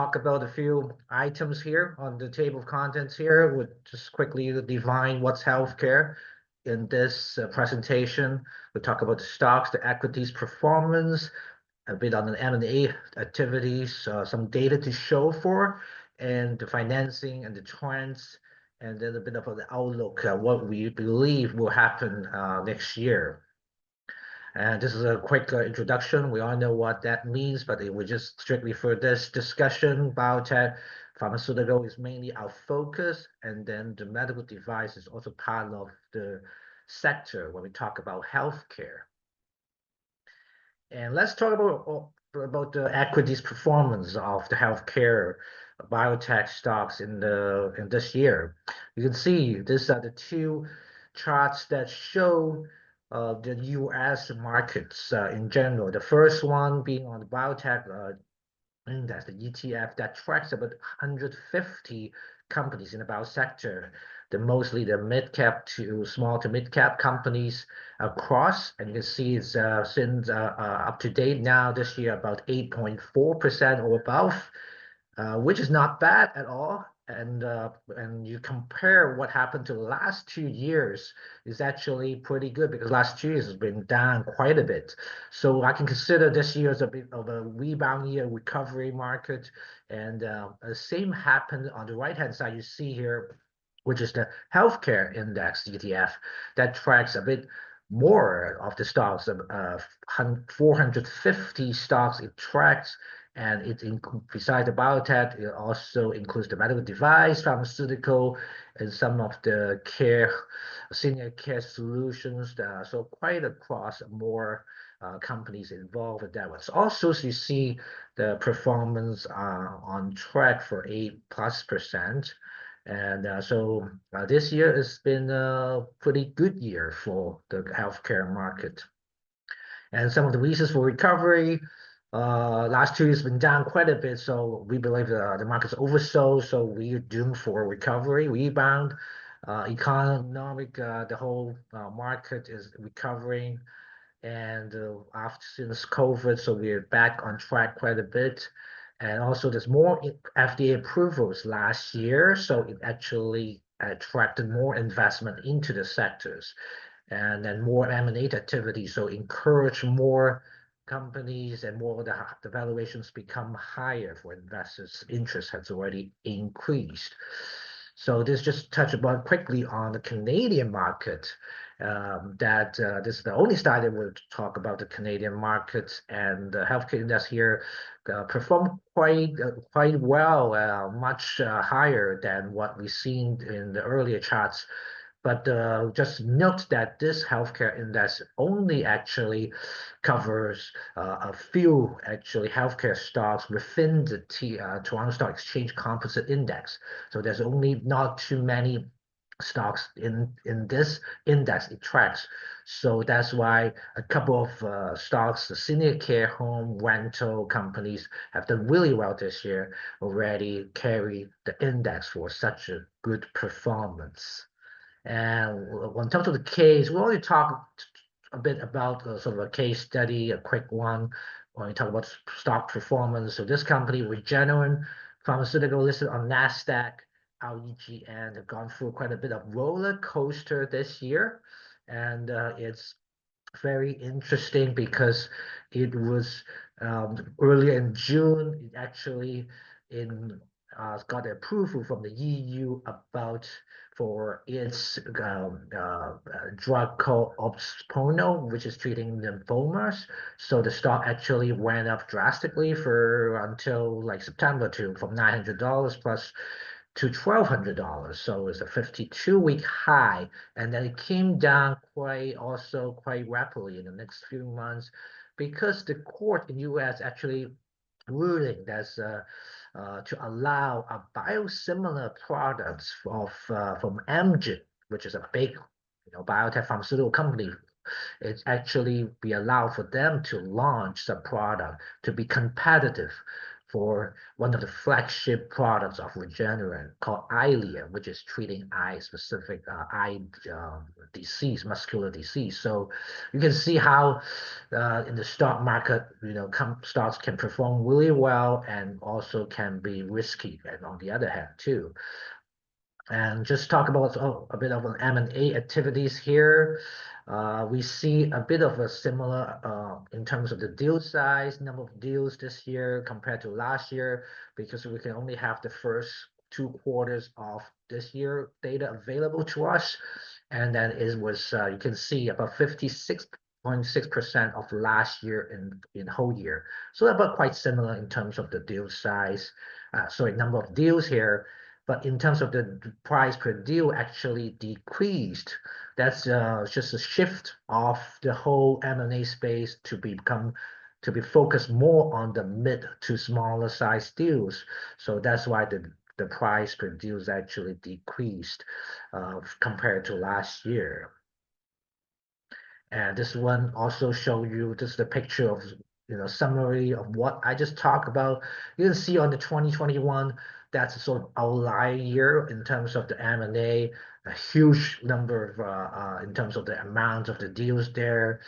talk about a few items here on the table of contents here. We'll just quickly define what's healthcare in this presentation. We'll talk about the stocks, the equities performance, a bit on the M&A activities, some data to show for, and the financing and the trends, and then a bit of an outlook, what we believe will happen next year. And this is a quick introduction. We all know what that means, but it was just strictly for this discussion. Biotech, pharmaceutical is mainly our focus, and then the medical device is also part of the sector when we talk about healthcare. And let's talk about the equities performance of the healthcare biotech stocks in this year. You can see these are the two charts that show the U.S. markets in general. The first one being on the biotech index, the ETF, that tracks about 150 companies in the biosector, mostly the mid-cap to small to mid-cap companies across. And you can see it's since up to date now this year about 8.4% or above, which is not bad at all. And you compare what happened to the last 2 years is actually pretty good, because last 2 years has been down quite a bit. So I can consider this year as a bit of a rebound year, recovery market. And the same happened on the right-hand side. You see here, which is the healthcare index ETF that tracks a bit more of the stocks, 450 stocks it tracks. And besides the biotech, it also includes the medical device, pharmaceutical, and some of the senior care solutions. So quite across more companies involved with that one. So also, you see the performance on track for 8+%. And so this year has been a pretty good year for the healthcare market. And some of the reasons for recovery, last 2 years been down quite a bit, so we believe the market's oversold, so we are doomed for recovery, rebound. The whole market is recovering, and since COVID, so we're back on track quite a bit. And also there's more FDA approvals last year, so it actually attracted more investment into the sectors, and then more M&A activity, so encourage more companies, and more the valuations become higher for investors. Interest has already increased. So this just touch upon quickly on the Canadian market. This is the only slide that will talk about the Canadian markets, and the healthcare index here performed quite well, much higher than what we've seen in the earlier charts. But just note that this healthcare index only actually covers a few healthcare stocks within the Toronto Stock Exchange Composite Index. So there's only not too many stocks in this index it tracks. So that's why a couple of stocks, the senior care home rental companies, have done really well this year, already carry the index for such a good performance. And on top of the case, we already talked a bit about sort of a case study, a quick one, when we talk about stock performance. So this company, Regeneron Pharmaceutical, listed on NASDAQ, REGN, have gone through quite a bit of roller coaster this year. And it's very interesting because it was earlier in June, it actually got approval from the EU for its drug called Opspono, which is treating lymphomas. So the stock actually went up drastically until like September from $900 plus to $1,200. So it's a 52-week high, and then it came down quite rapidly in the next few months, because the court in U.S. actually ruling that's to allow a biosimilar products from Amgen, which is a big biotech pharmaceutical company. It's actually be allowed for them to launch the product to be competitive for one of the flagship products of Regeneron called Eylea, which is treating eye-specific eye disease, muscular disease. So you can see how in the stock market, stocks can perform really well and also can be risky, and on the other hand too. And just talk about a bit of an M&A activities here. We see a bit of a similar in terms of the deal size, number of deals this year compared to last year, because we can only have the first 2 quarters of this year data available to us. And then it was, you can see about 56.6% of last year in whole year. So about quite similar in terms of the deal size, sorry, number of deals here. But in terms of the price per deal actually decreased. That's just a shift of the whole M&A space to be focused more on the mid to smaller size deals. So that's why the price per deal is actually decreased compared to last year. And this one also show you just the picture of summary of what I just talked about. You can see on the 2021, that's a sort of outlier year in terms of the M&A, a huge number of in terms of the amount of the deals there,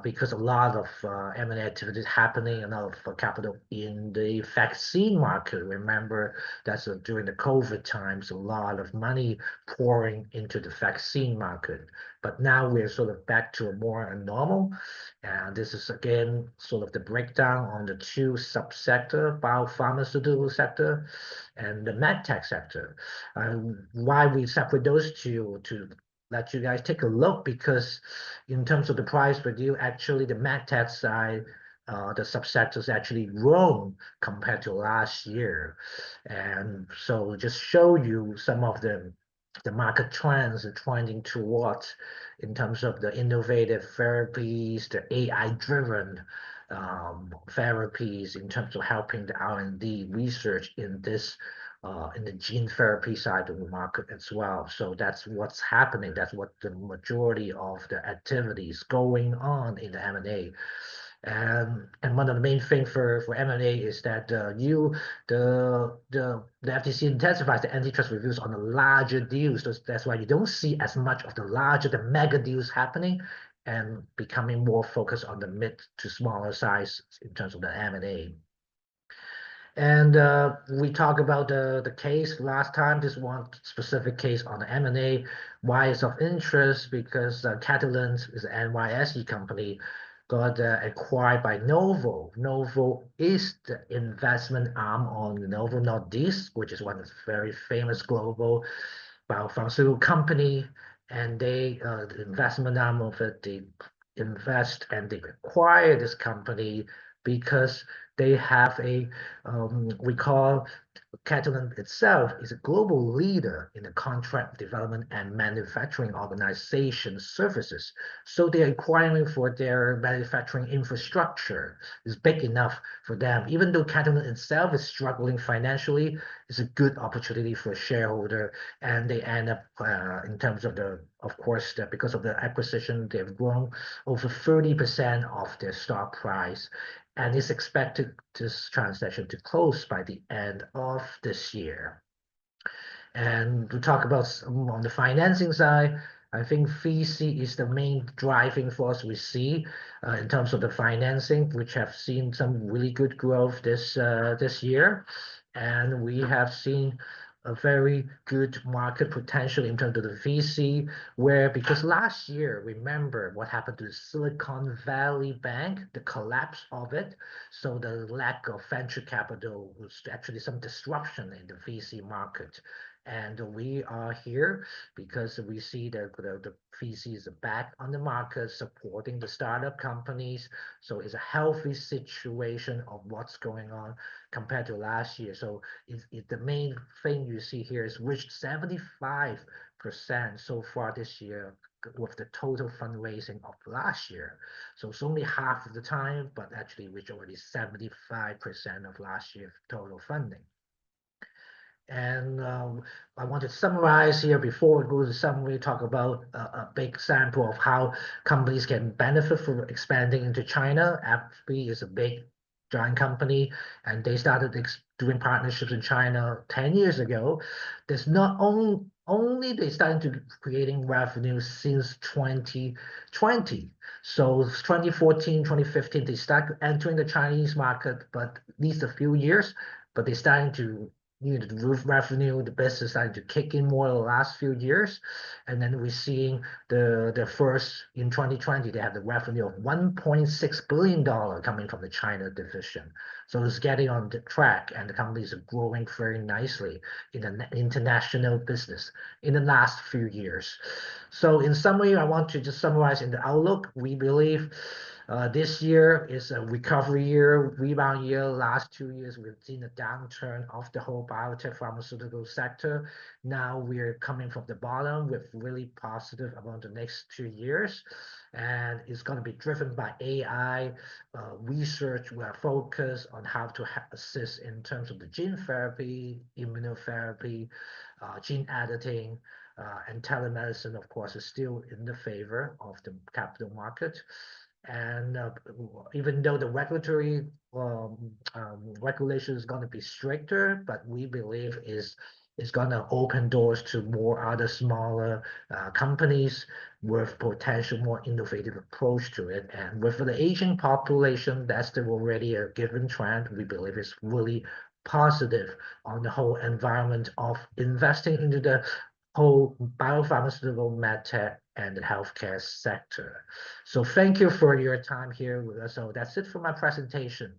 because a lot of M&A activities happening, a lot of capital in the vaccine market. Remember, that's during the COVID times, a lot of money pouring into the vaccine market. But now we're sort of back to a more normal. And this is again sort of the breakdown on the two subsector, biopharmaceutical sector and the medtech sector. Why we separate those two to let you guys take a look, because in terms of the price per deal, actually the medtech side, the subsectors actually grown compared to last year. And so just show you some of the market trends are trending towards in terms of the innovative therapies, the AI-driven therapies in terms of helping the R&D research in this in the gene therapy side of the market as well. So that's what's happening. That's what the majority of the activities going on in the M&A. And one of the main things for M&A is that the FTC intensifies the antitrust reviews on the larger deals. So that's why you don't see as much of the mega deals happening, and becoming more focused on the mid to smaller size in terms of the M&A. And we talked about the case last time. This one specific case on the M&A. Why it's of interest? Because Catalent is an NYSE company, got acquired by Novo. Novo is the investment arm on Novo Nordisk, which is one of the very famous global biopharmaceutical company. And they, the investment arm of it, they invest and they acquire this company because they have we call Catalent itself is a global leader in the contract development and manufacturing organization services. So they're acquiring for their manufacturing infrastructure is big enough for them. Even though Catalent itself is struggling financially, it's a good opportunity for a shareholder. And they end up in terms of of course, because of the acquisition, they've grown over 30% of their stock price, and it's expected this transaction to close by the end of this year. And to talk about on the financing side, I think VC is the main driving force we see in terms of the financing, which have seen some really good growth this year. And we have seen a very good market potential in terms of the VC, where because last year, remember what happened to Silicon Valley Bank, the collapse of it. So the lack of venture capital was actually some disruption in the VC market. And we are here because we see that the VCs are back on the market supporting the startup companies. So it's a healthy situation of what's going on compared to last year. So the main thing you see here is reached 75% so far this year with the total fundraising of last year. So it's only half of the time, but actually reached already 75% of last year's total funding. And I want to summarize here before we go to the summary, talk about a big sample of how companies can benefit from expanding into China. AbbVie is a big giant company, and they started doing partnerships in China 10 years ago. There's not only they started to creating revenue since 2020. So 2014, 2015, they started entering the Chinese market, but at least a few years, but they're starting to the roof revenue, the business starting to kick in more in the last few years. And then we're seeing the first in 2020, they have the revenue of $1.6 billion coming from the China division. So it's getting on the track, and the companies are growing very nicely in the international business in the last few years. So in summary, I want to just summarize in the outlook. We believe this year is a recovery year, rebound year. Last 2 years, we've seen a downturn of the whole biotech pharmaceutical sector. Now we're coming from the bottom with really positive about the next 2 years. And it's going to be driven by AI research. We are focused on how to assist in terms of the gene therapy, immunotherapy, gene editing, and telemedicine, of course, is still in the favor of the capital market. And even though the regulatory regulation is going to be stricter, but we believe is going to open doors to more other smaller companies with potential more innovative approach to it. And with the aging population, that's the already a given trend. We believe is really positive on the whole environment of investing into the whole biopharmaceutical, medtech, and the healthcare sector. So thank you for your time here with us. So that's it for my presentation.